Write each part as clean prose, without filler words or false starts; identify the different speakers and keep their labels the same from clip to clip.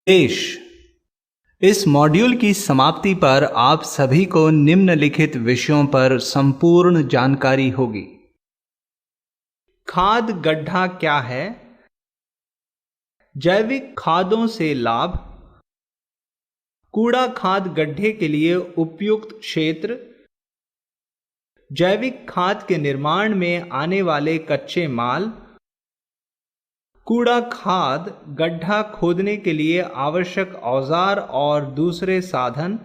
Speaker 1: देश। इस मॉड्यूल की समाप्ति पर आप सभी को निम्नलिखित विषयों पर संपूर्ण जानकारी होगी। खाद गड्ढा क्या है, जैविक खादों से लाभ, कूड़ा खाद गड्ढे के लिए उपयुक्त क्षेत्र, जैविक खाद के निर्माण में आने वाले कच्चे माल, कूड़ा खाद गड्ढा खोदने के लिए आवश्यक औजार और दूसरे साधन,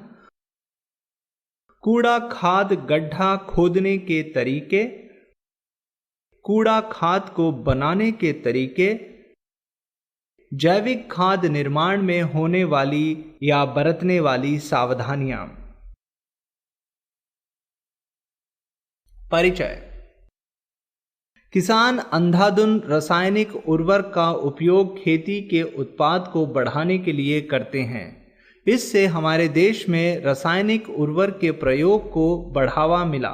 Speaker 1: कूड़ा खाद गड्ढा खोदने के तरीके, कूड़ा खाद को बनाने के तरीके, जैविक खाद निर्माण में होने वाली या बरतने वाली सावधानियां। परिचय। किसान अंधाधुंध रासायनिक उर्वरक का उपयोग खेती के उत्पाद को बढ़ाने के लिए करते हैं। इससे हमारे देश में रासायनिक उर्वरक के प्रयोग को बढ़ावा मिला।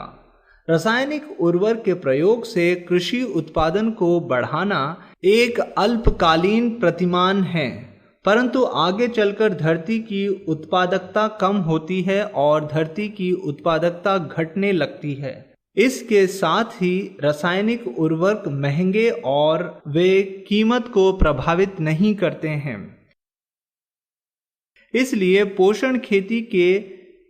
Speaker 1: रासायनिक उर्वरक के प्रयोग से कृषि उत्पादन को बढ़ाना एक अल्पकालीन प्रतिमान है, परंतु आगे चलकर धरती की उत्पादकता कम होती है और धरती की उत्पादकता घटने लगती है। इसके साथ ही रासायनिक उर्वरक महंगे और वे कीमत को प्रभावित नहीं करते हैं। इसलिए पोषण खेती के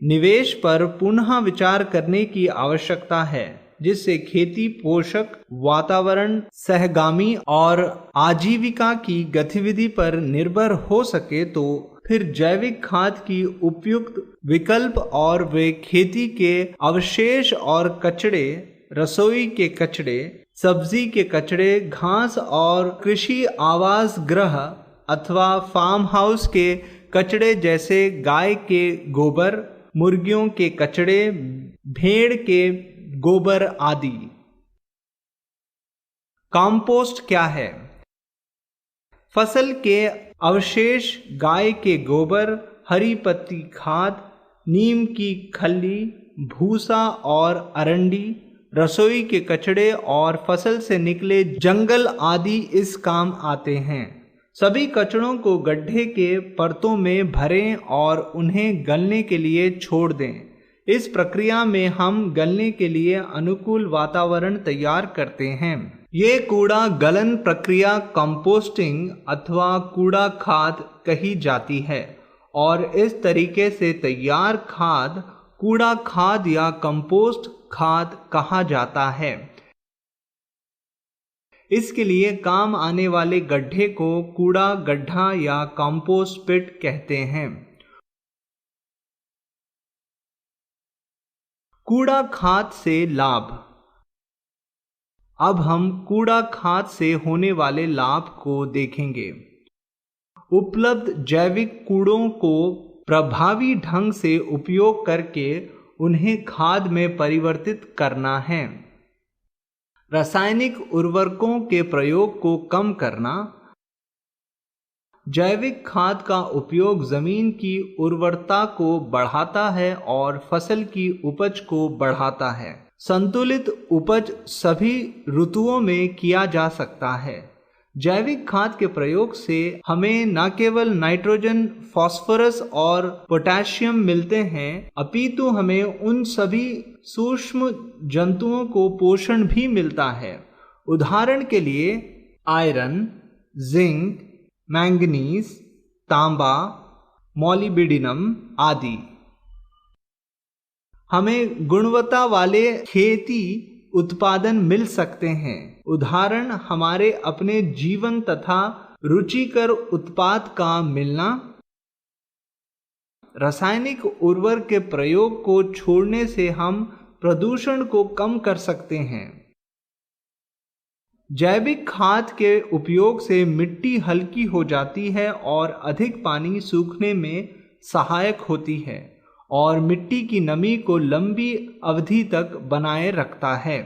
Speaker 1: निवेश पर पुनः विचार करने की आवश्यकता है, जिससे खेती पोषक, वातावरण सहगामी और आजीविका की गतिविधि पर निर्भर हो सके। तो फिर जैविक खाद की उपयुक्त विकल्प और वे खेती के अवशेष और कचड़े, रसोई के कचड़े, सब्जी के कचड़े, घास और कृषि आवास गृह अथवा फार्म हाउस के कचड़े जैसे गाय के गोबर, मुर्गियों के कचड़े, भेड़ के गोबर आदि। कंपोस्ट क्या है? फसल के अवशेष, गाय के गोबर, हरी पत्ती खाद, नीम की खल्ली, भूसा और अरंडी, रसोई के कचड़े और फसल से निकले जंगल आदि इस काम आते हैं। सभी कचड़ों को गड्ढे के परतों में भरें और उन्हें गलने के लिए छोड़ दें। इस प्रक्रिया में हम गलने के लिए अनुकूल वातावरण तैयार करते हैं। ये कूड़ा गलन प्रक्रिया कंपोस्टिंग अथवा कूड़ा खाद कही जाती है और इस तरीके से तैयार खाद कूड़ा खाद या कंपोस्ट खाद कहा जाता है। इसके लिए काम आने वाले गड्ढे को कूड़ा गड्ढा या कंपोस्ट पिट कहते हैं। कूड़ा खाद से लाभ। अब हम कूड़ा खाद से होने वाले लाभ को देखेंगे। उपलब्ध जैविक कूड़ों को प्रभावी ढंग से उपयोग करके उन्हें खाद में परिवर्तित करना है। रासायनिक उर्वरकों के प्रयोग को कम करना। जैविक खाद का उपयोग जमीन की उर्वरता को बढ़ाता है और फसल की उपज को बढ़ाता है। संतुलित उपज सभी ऋतुओं में किया जा सकता है। जैविक खाद के प्रयोग से हमें न केवल नाइट्रोजन, फास्फोरस और पोटेशियम मिलते हैं, अपितु हमें उन सभी सूक्ष्म जंतुओं को पोषण भी मिलता है। उदाहरण के लिए आयरन, जिंक, मैंगनीज, तांबा, मॉलिब्डेनम आदि। हमें गुणवत्ता वाले खेती उत्पादन मिल सकते हैं। उदाहरण हमारे अपने जीवन तथा रुचिकर उत्पाद का मिलना। रासायनिक उर्वरक के प्रयोग को छोड़ने से हम प्रदूषण को कम कर सकते हैं। जैविक खाद के उपयोग से मिट्टी हल्की हो जाती है और अधिक पानी सूखने में सहायक होती है और मिट्टी की नमी को लंबी अवधि तक बनाए रखता है।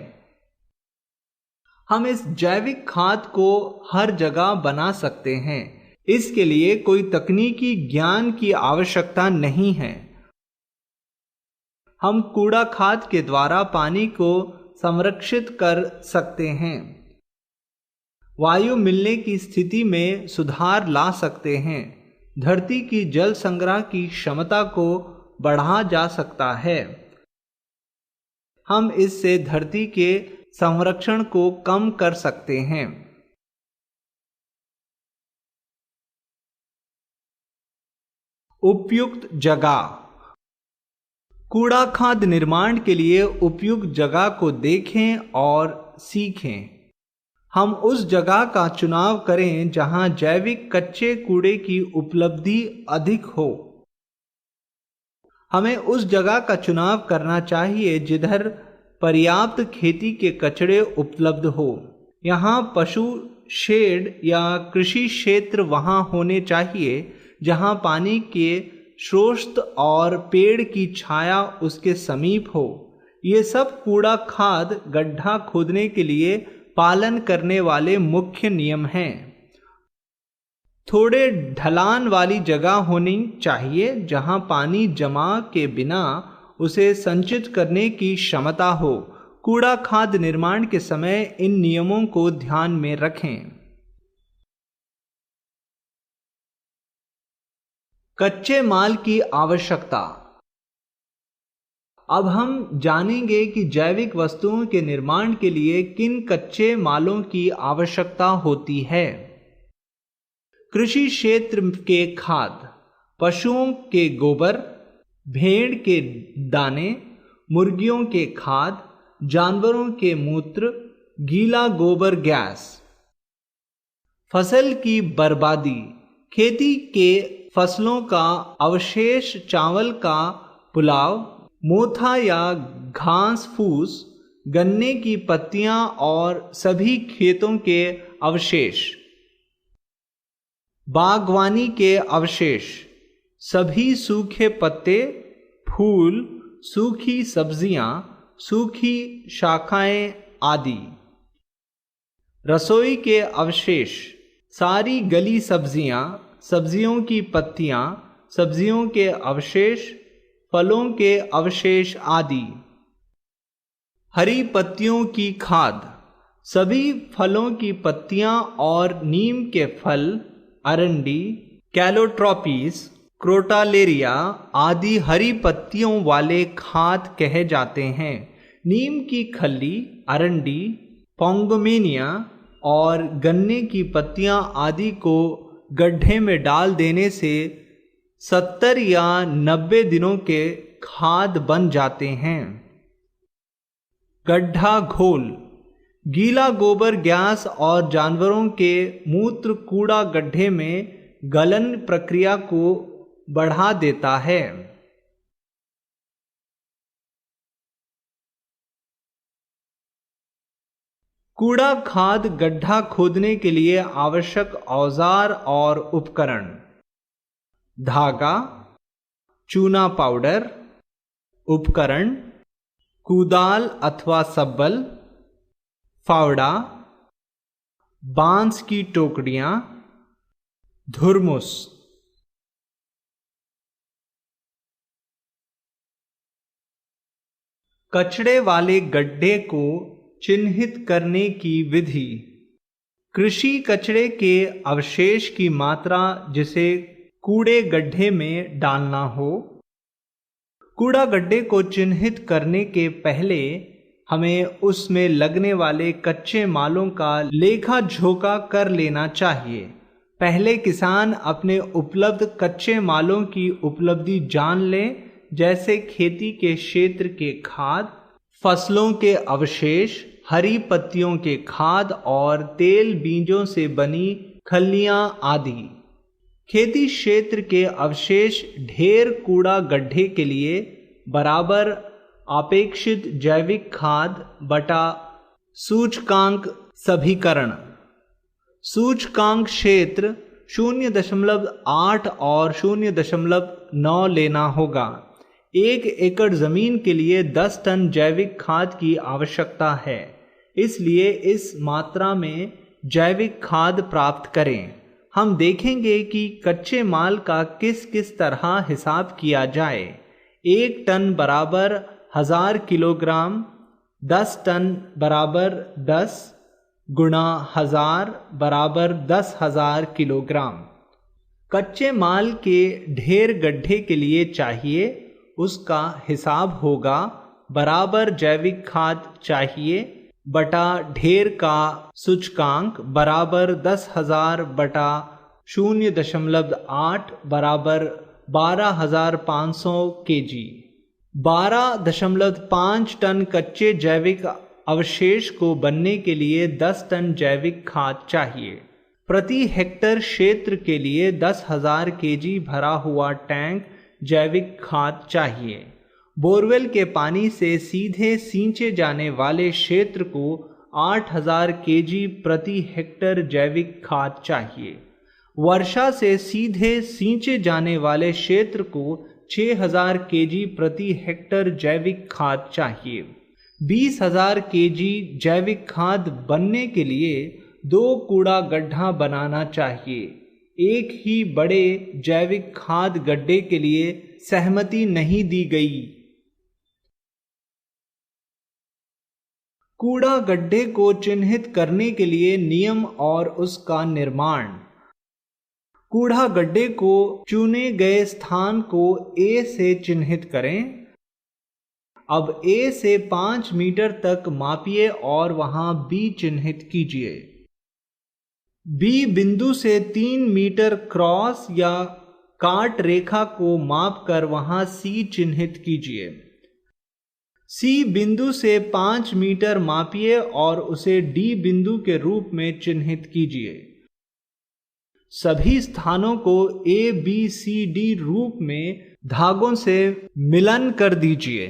Speaker 1: हम इस जैविक खाद को हर जगह बना सकते हैं। इसके लिए कोई तकनीकी ज्ञान की आवश्यकता नहीं है। हम कूड़ा खाद के द्वारा पानी को संरक्षित कर सकते हैं, वायु मिलने की स्थिति में सुधार ला सकते हैं, धरती की जल संग्रह की क्षमता को बढ़ा जा सकता है। हम इससे धरती के संरक्षण को कम कर सकते हैं। उपयुक्त जगह। कूड़ा खाद निर्माण के लिए उपयुक्त जगह को देखें और सीखें। हम उस जगह का चुनाव करें जहां जैविक कच्चे कूड़े की उपलब्धि अधिक हो। हमें उस जगह का चुनाव करना चाहिए जिधर पर्याप्त खेती के कचरे उपलब्ध हो। यहाँ पशु शेड या कृषि क्षेत्र वहाँ होने चाहिए जहाँ पानी के स्रोत और पेड़ की छाया उसके समीप हो। ये सब कूड़ा खाद गड्ढा खोदने के लिए पालन करने वाले मुख्य नियम हैं। थोड़े ढलान वाली जगह होनी चाहिए जहां पानी जमा के बिना उसे संचित करने की क्षमता हो। कूड़ा खाद निर्माण के समय इन नियमों को ध्यान में रखें। कच्चे माल की आवश्यकता। अब हम जानेंगे कि जैविक वस्तुओं के निर्माण के लिए किन कच्चे मालों की आवश्यकता होती है। कृषि क्षेत्र के खाद, पशुओं के गोबर, भेड़ के दाने, मुर्गियों के खाद, जानवरों के मूत्र, गीला गोबर गैस। फसल की बर्बादी। खेती के फसलों का अवशेष, चावल का पुलाव, मोथा या घास फूस, गन्ने की पत्तियां और सभी खेतों के अवशेष। बागवानी के अवशेष, सभी सूखे पत्ते, फूल, सूखी सब्जियां, सूखी शाखाएं आदि। रसोई के अवशेष, सारी गली सब्जियां, सब्जियों की पत्तियां, सब्जियों के अवशेष, फलों के अवशेष आदि। हरी पत्तियों की खाद, सभी फलों की पत्तियां और नीम के फल, अरंडी, कैलोट्रोपीस, क्रोटालेरिया आदि हरी पत्तियों वाले खाद कहे जाते हैं। नीम की खल्ली, अरंडी, पोंगोमेनिया और गन्ने की पत्तियां आदि को गड्ढे में डाल देने से 70 या 90 दिनों के खाद बन जाते हैं। गड्ढा घोल, गीला गोबर गैस और जानवरों के मूत्र कूड़ा गड्ढे में गलन प्रक्रिया को बढ़ा देता है। कूड़ा खाद गड्ढा खोदने के लिए आवश्यक औजार और उपकरण। धागा, चूना पाउडर, उपकरण, कुदाल अथवा सब्बल, फावड़ा, बांस की टोकरियां, धुरमुस। कचड़े वाले गड्ढे को चिन्हित करने की विधि। कृषि कचरे के अवशेष की मात्रा जिसे कूड़े गड्ढे में डालना हो। कूड़ा गड्ढे को चिन्हित करने के पहले हमें उसमें लगने वाले कच्चे मालों का लेखा जोखा कर लेना चाहिए। पहले किसान अपने उपलब्ध कच्चे मालों की उपलब्धि जान लें, जैसे खेती के क्षेत्र के खाद, फसलों के अवशेष, हरी पत्तियों के खाद और तेल बीजों से बनी खल्लियां आदि। खेती क्षेत्र के अवशेष ढेर कूड़ा गड्ढे के लिए बराबर अपेक्षित जैविक खाद बटा सूचकांक सभीकरण। सूचकांक क्षेत्र 0.8 और 0.9 लेना होगा। 1 एकड़ जमीन के लिए 10 टन जैविक खाद की आवश्यकता है, इसलिए इस मात्रा में जैविक खाद प्राप्त करें। हम देखेंगे कि कच्चे माल का किस किस तरह हिसाब किया जाए। 1 टन बराबर 1000 किलोग्राम, 10 टन बराबर 10 गुणा 1000 बराबर 10,000 किलोग्राम। कच्चे माल के ढेर गड्ढे के लिए चाहिए, उसका हिसाब होगा बराबर जैविक खाद चाहिए बटा ढेर का सूचकांक बराबर 10,000 बटा 0.8 बराबर 12,500 kg। 12.5 टन कच्चे जैविक अवशेष को बनने के लिए 10 टन जैविक खाद चाहिए। प्रति हेक्टर क्षेत्र के लिए 10,000 kg भरा हुआ टैंक जैविक खाद चाहिए। बोरवेल के पानी से सीधे सींचे जाने वाले क्षेत्र को 8,000 kg प्रति हेक्टर जैविक खाद चाहिए। वर्षा से सीधे सींचे जाने वाले क्षेत्र को 6,000 kg प्रति हेक्टर जैविक खाद चाहिए। 20,000 kg जैविक खाद बनने के लिए 2 कूड़ा गड्ढा बनाना चाहिए। एक ही बड़े जैविक खाद गड्ढे के लिए सहमति नहीं दी गई। कूड़ा गड्ढे को चिन्हित करने के लिए नियम और उसका निर्माण। कूड़ा गड्ढे को चुने गए स्थान को A से चिन्हित करें। अब A से 5 मीटर तक मापिए और वहां B चिन्हित कीजिए। B बिंदु से 3 मीटर क्रॉस या काट रेखा को मापकर वहां C चिन्हित कीजिए। C बिंदु से 5 मीटर मापिए और उसे D बिंदु के रूप में चिन्हित कीजिए। सभी स्थानों को A, B, C, D रूप में धागों से मिलन कर दीजिए।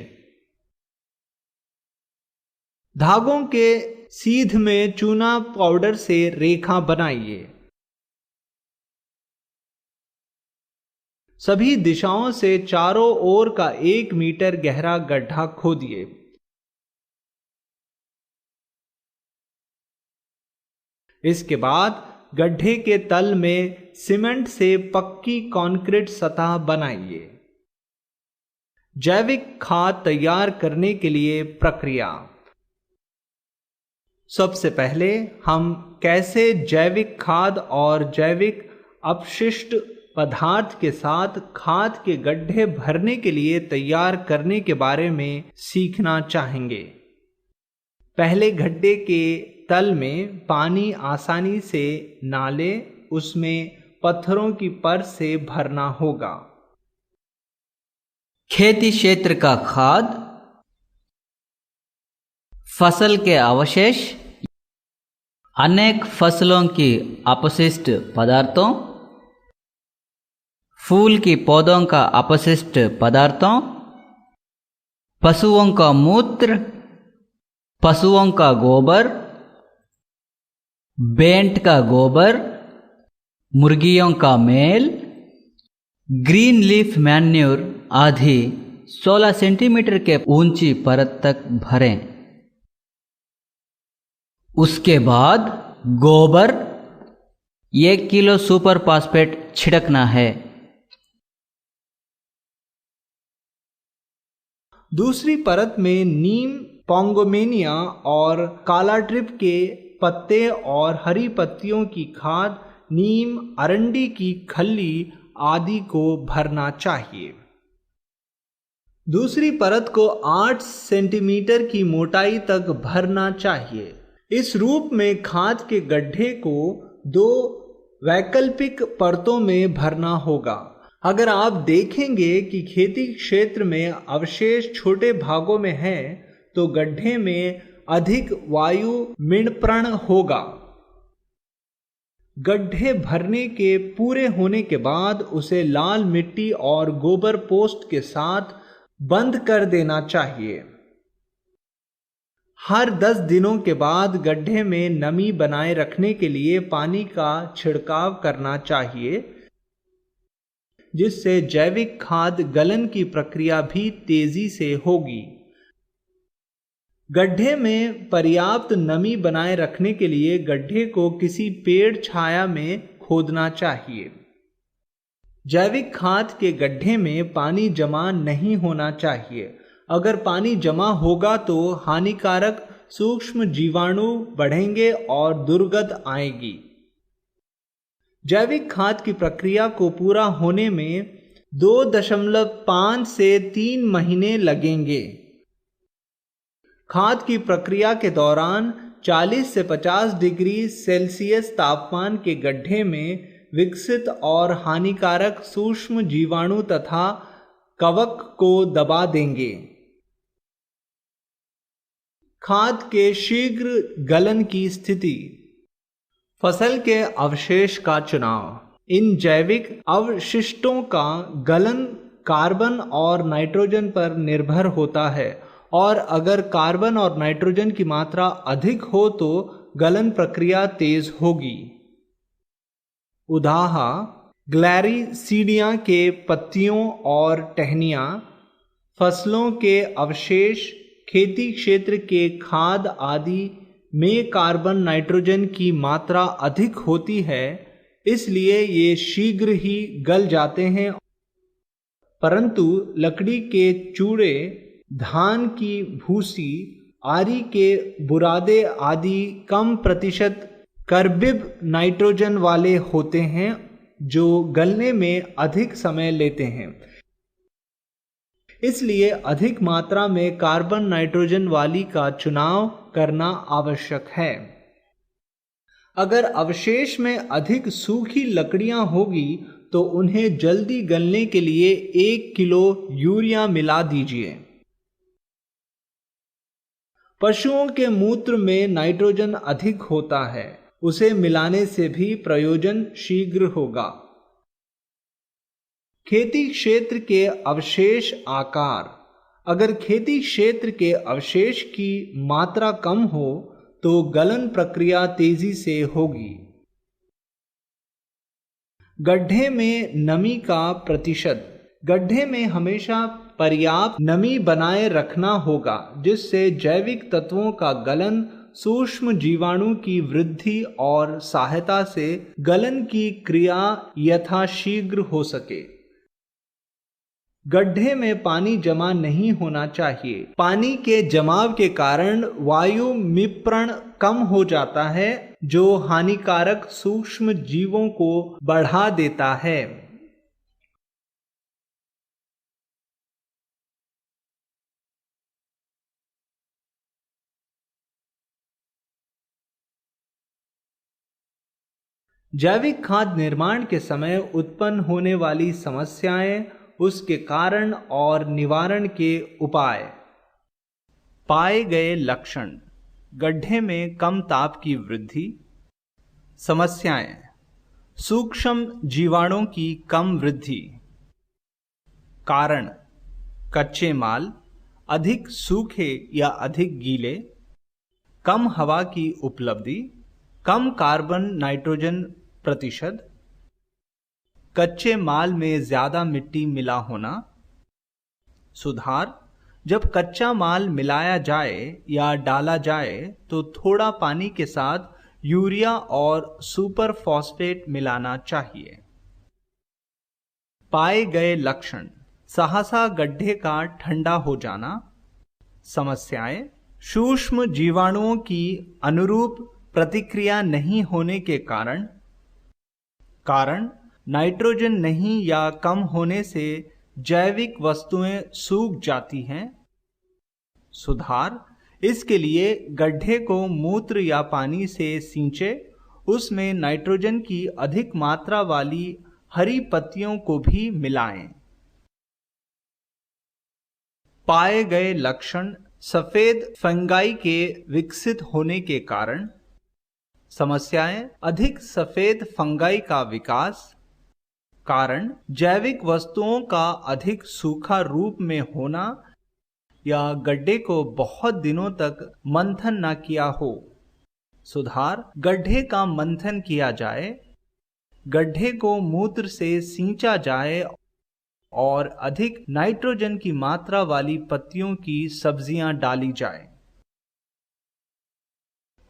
Speaker 1: धागों के सीध में चूना पाउडर से रेखा बनाइए। सभी दिशाओं से चारों ओर का 1 मीटर गहरा गड्ढा खोदिए। इसके बाद गड्ढे के तल में सीमेंट से पक्की कंक्रीट सतह बनाइए। जैविक खाद तैयार करने के लिए प्रक्रिया। सबसे पहले हम कैसे जैविक खाद और जैविक अपशिष्ट पदार्थ के साथ खाद के गड्ढे भरने के लिए तैयार करने के बारे में सीखना चाहेंगे। पहले गड्ढे के तल में पानी आसानी से ना ले, उसमें पत्थरों की परत से भरना होगा।
Speaker 2: खेती क्षेत्र का खाद, फसल के अवशेष, अनेक फसलों की अपशिष्ट पदार्थों, फूल की पौधों का अपशिष्ट पदार्थों, पशुओं का मूत्र, पशुओं का गोबर, बेंट का गोबर, मुर्गियों का मेल, ग्रीन लीफ मैन्योर आदि 16 सेंटीमीटर के ऊंची परत तक भरें। उसके बाद गोबर 1 किलो सुपर फास्फेट छिड़कना है।
Speaker 1: दूसरी परत में नीम, पोंगोमेनिया और काला ट्रिप के पत्ते और हरी पत्तियों की खाद, नीम, अरंडी की खल्ली आदि को भरना चाहिए। दूसरी परत को 8 सेंटीमीटर की मोटाई तक भरना चाहिए। इस रूप में खाद के गड्ढे को 2 वैकल्पिक परतों में भरना होगा। अगर आप देखेंगे कि खेती क्षेत्र में अवशेष छोटे भागों में है तो गड्ढे में अधिक वायु मिणप्रण होगा। गड्ढे भरने के पूरे होने के बाद उसे लाल मिट्टी और गोबर पोस्ट के साथ बंद कर देना चाहिए। हर 10 दिनों के बाद गड्ढे में नमी बनाए रखने के लिए पानी का छिड़काव करना चाहिए, जिससे जैविक खाद गलन की प्रक्रिया भी तेजी से होगी। गड्ढे में पर्याप्त नमी बनाए रखने के लिए गड्ढे को किसी पेड़ छाया में खोदना चाहिए। जैविक खाद के गड्ढे में पानी जमा नहीं होना चाहिए। अगर पानी जमा होगा तो हानिकारक सूक्ष्म जीवाणु बढ़ेंगे और दुर्गंध आएगी। जैविक खाद की प्रक्रिया को पूरा होने में 2.5 से 3 महीने लगेंगे। खाद की प्रक्रिया के दौरान 40 से 50 डिग्री सेल्सियस तापमान के गड्ढे में विकसित और हानिकारक सूक्ष्म जीवाणु तथा कवक को दबा देंगे। खाद के शीघ्र गलन की स्थिति। फसल के अवशेष का चुनाव। इन जैविक अवशिष्टों का गलन कार्बन और नाइट्रोजन पर निर्भर होता है और अगर कार्बन और नाइट्रोजन की मात्रा अधिक हो तो गलन प्रक्रिया तेज होगी। उदाहरण ग्लैरीसीडिया के पत्तियों और टहनियाँ, फसलों के अवशेष, खेती क्षेत्र के खाद आदि में कार्बन नाइट्रोजन की मात्रा अधिक होती है, इसलिए ये शीघ्र ही गल जाते हैं, परंतु लकड़ी के चूड़े, धान की भूसी, आरी के बुरादे आदि कम प्रतिशत कार्बिब नाइट्रोजन वाले होते हैं जो गलने में अधिक समय लेते हैं। इसलिए अधिक मात्रा में कार्बन नाइट्रोजन वाली का चुनाव करना आवश्यक है। अगर अवशेष में अधिक सूखी लकड़ियां होगी तो उन्हें जल्दी गलने के लिए 1 किलो यूरिया मिला दीजिए। पशुओं के मूत्र में नाइट्रोजन अधिक होता है, उसे मिलाने से भी प्रयोजन शीघ्र होगा। खेती क्षेत्र के अवशेष आकार। अगर खेती क्षेत्र के अवशेष की मात्रा कम हो तो गलन प्रक्रिया तेजी से होगी। गड्ढे में नमी का प्रतिशत। गड्ढे में हमेशा पर्याप्त नमी बनाए रखना होगा जिससे जैविक तत्वों का गलन, सूक्ष्म जीवाणु की वृद्धि और सहायता से गलन की क्रिया यथाशीघ्र हो सके। गड्ढे में पानी जमा नहीं होना चाहिए। पानी के जमाव के कारण वायु मिश्रण कम हो जाता है जो हानिकारक सूक्ष्म जीवों को बढ़ा देता है। जैविक खाद निर्माण के समय उत्पन्न होने वाली समस्याएं, उसके कारण और निवारण के उपाय। पाए गए लक्षण। गड्ढे में कम ताप की वृद्धि। समस्याएं: सूक्ष्म जीवाणुओं की कम वृद्धि। कारण: कच्चे माल, अधिक सूखे या अधिक गीले, कम हवा की उपलब्धि, कम कार्बन नाइट्रोजन प्रतिशत, कच्चे माल में ज्यादा मिट्टी मिला होना। सुधार: जब कच्चा माल मिलाया जाए या डाला जाए तो थोड़ा पानी के साथ यूरिया और सुपर फॉस्फेट मिलाना चाहिए। पाए गए लक्षण: सहसा गड्ढे का ठंडा हो जाना। समस्याएं: सूक्ष्म जीवाणुओं की अनुरूप प्रतिक्रिया नहीं होने के कारण। कारण: नाइट्रोजन नहीं या कम होने से जैविक वस्तुएं सूख जाती हैं। सुधार: इसके लिए गड्ढे को मूत्र या पानी से सींचे, उसमें नाइट्रोजन की अधिक मात्रा वाली हरी पत्तियों को भी मिलाएं। पाए गए लक्षण: सफेद फंगाई के विकसित होने के कारण। समस्याएं: अधिक सफेद फंगाई का विकास। कारण: जैविक वस्तुओं का अधिक सूखा रूप में होना या गड्ढे को बहुत दिनों तक मंथन न किया हो। सुधार: गड्ढे का मंथन किया जाए, गड्ढे को मूत्र से सींचा जाए और अधिक नाइट्रोजन की मात्रा वाली पत्तियों की सब्जियां डाली जाए।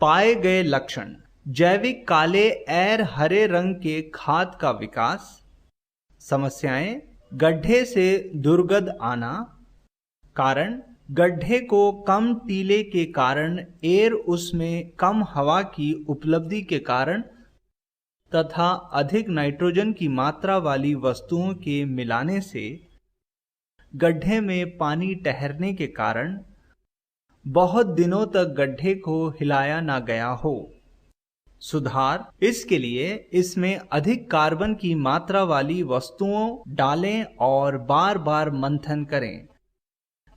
Speaker 1: पाए गए लक्षण: जैविक काले और हरे रंग के खाद का विकास। समस्याएं: गड्ढे से दुर्गंध आना। कारण: गड्ढे को कम टीले के कारण उसमें कम हवा की उपलब्धि के कारण तथा अधिक नाइट्रोजन की मात्रा वाली वस्तुओं के मिलाने से गड्ढे में पानी ठहरने के कारण बहुत दिनों तक गड्ढे को हिलाया ना गया हो। सुधार, इसके लिए इसमें अधिक कार्बन की मात्रा वाली वस्तुओं डालें और बार बार मंथन करें।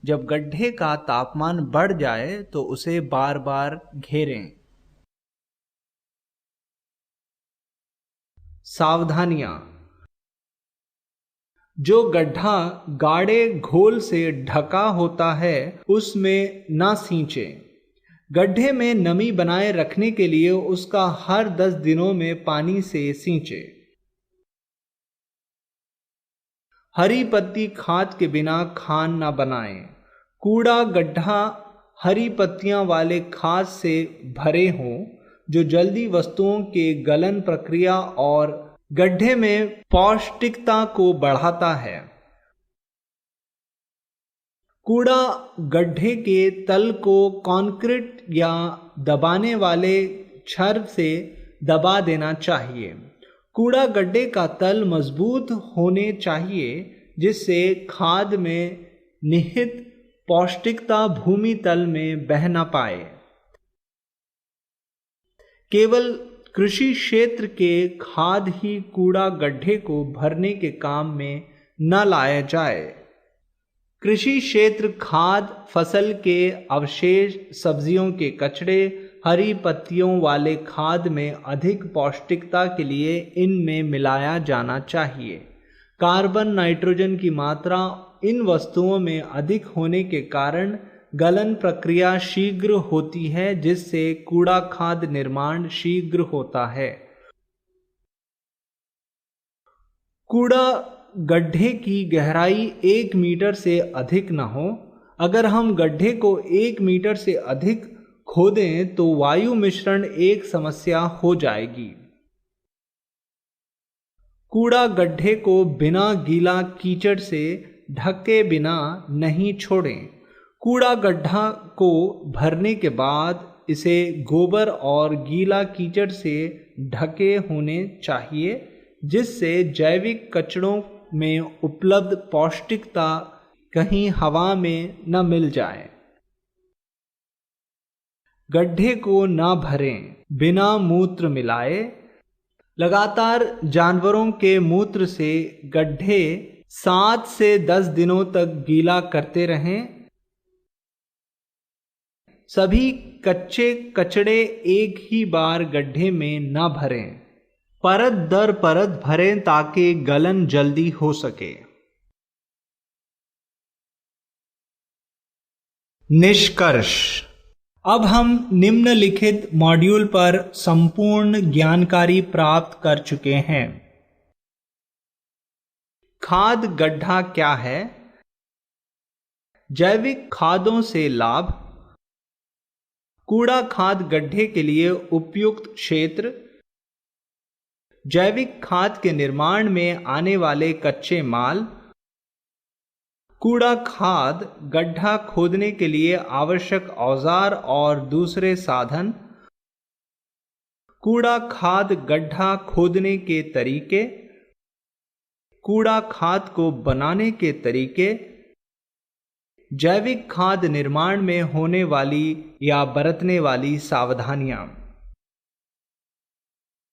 Speaker 1: जब गड्ढे का तापमान बढ़ जाए तो उसे बार बार घेरें। सावधानियां। जो गड्ढा गाढ़े घोल से ढका होता है उसमें ना सींचें। गड्ढे में नमी बनाए रखने के लिए उसका हर 10 दिनों में पानी से सींचें। हरी पत्ती खाद के बिना खान ना बनाएं। कूड़ा गड्ढा हरी पत्तियां वाले खाद से भरे हों जो जल्दी वस्तुओं के गलन प्रक्रिया और गड्ढे में पौष्टिकता को बढ़ाता है। कूड़ा गड्ढे के तल को कंक्रीट या दबाने वाले छड़ से दबा देना चाहिए। कूड़ा गड्ढे का तल मजबूत होने चाहिए जिससे खाद में निहित पौष्टिकता भूमि तल में बह न पाए। केवल कृषि क्षेत्र के खाद ही कूड़ा गड्ढे को भरने के काम में न लाया जाए। कृषि क्षेत्र खाद फसल के अवशेष, सब्जियों के कचड़े, हरी पत्तियों वाले खाद में अधिक पौष्टिकता के लिए इनमें मिलाया जाना चाहिए। कार्बन, नाइट्रोजन की मात्रा इन वस्तुओं में अधिक होने के कारण गलन प्रक्रिया शीघ्र होती है जिससे कूड़ा खाद निर्माण शीघ्र होता है। कूड़ा गड्ढे की गहराई 1 मीटर से अधिक न हो। अगर हम गड्ढे को 1 मीटर से अधिक खोदें तो वायु मिश्रण एक समस्या हो जाएगी। कूड़ा गड्ढे को बिना गीला कीचड़ से ढके बिना नहीं छोड़ें। कूड़ा गड्ढा को भरने के बाद इसे गोबर और गीला कीचड़ से ढके होने चाहिए जिससे जैविक कचड़ों में उपलब्ध पौष्टिकता कहीं हवा में न मिल जाए। गड्ढे को न भरें बिना मूत्र मिलाए। लगातार जानवरों के मूत्र से गड्ढे 7 से 10 दिनों तक गीला करते रहें। सभी कच्चे कचड़े एक ही बार गड्ढे में न भरें। परत दर परत भरें ताकि गलन जल्दी हो सके। निष्कर्ष। अब हम निम्नलिखित मॉड्यूल पर संपूर्ण जानकारी प्राप्त कर चुके हैं। खाद गड्ढा क्या है? जैविक खादों से लाभ। कूड़ा खाद गड्ढे के लिए उपयुक्त क्षेत्र। जैविक खाद के निर्माण में आने वाले कच्चे माल। कूड़ा खाद गड्ढा खोदने के लिए आवश्यक औजार और दूसरे साधन। कूड़ा खाद गड्ढा खोदने के तरीके। कूड़ा खाद को बनाने के तरीके। जैविक खाद निर्माण में होने वाली या बरतने वाली सावधानियां।